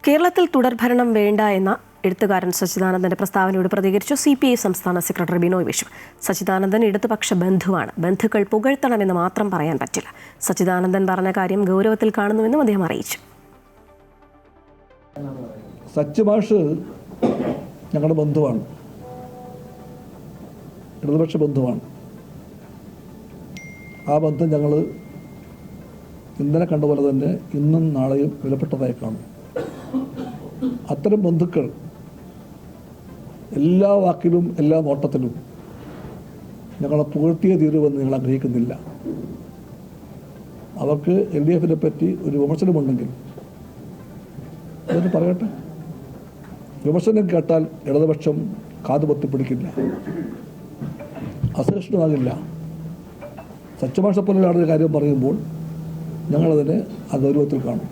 കേരളത്തിൽ തുടർഭരണം വേണ്ട എന്ന എഴുത്തുകാരൻ സച്ചിദാനന്ദന്റെ പ്രസ്താവനയോട് പ്രതികരിച്ചു CPI സംസ്ഥാന സെക്രട്ടറി ബിനോയ് വിശ്വം. സച്ചിദാനന്ദൻ ഇടതുപക്ഷ ബന്ധുവാണ്. ബന്ധുക്കൾ പുകഴ്ത്തണമെന്ന് മാത്രം പറയാൻ പറ്റില്ല. സച്ചിദാനന്ദൻ പറഞ്ഞ കാര്യം ഗൗരവത്തിൽ കാണുന്നുവെന്നും അദ്ദേഹം അറിയിച്ചു. സച്ചിമാഷ് ഞങ്ങളുടെ ബന്ധുവാണ്, ഇടതുപക്ഷ ബന്ധുവാണ്. ആ ബന്ധം ഞങ്ങൾ ഇന്നലെ കണ്ട പോലെ തന്നെ ഇന്നും നാളെയും വിലപ്പെട്ടതായി കാണും. അത്തരം ബന്ധുക്കൾ എല്ലാ വാക്കിലും എല്ലാ നോട്ടത്തിലും ഞങ്ങളെ പുകഴ്ത്തിയേ തീരുമെന്ന് ഞങ്ങൾ ആഗ്രഹിക്കുന്നില്ല. അവർക്ക് LDFനെ പറ്റി ഒരു വിമർശനമുണ്ടെങ്കിൽ അതൊന്ന് പറയട്ടെ. വിമർശനം കേട്ടാൽ ഇടതുപക്ഷം കാതുപൊത്തി പിടിക്കില്ല, അസഹിഷ്ണുവാകില്ല. സച്ചിമാഷ പോലെയുള്ള കാര്യം പറയുമ്പോൾ ഞങ്ങളതിനെ ആ ഗൗരവത്തിൽ കാണും.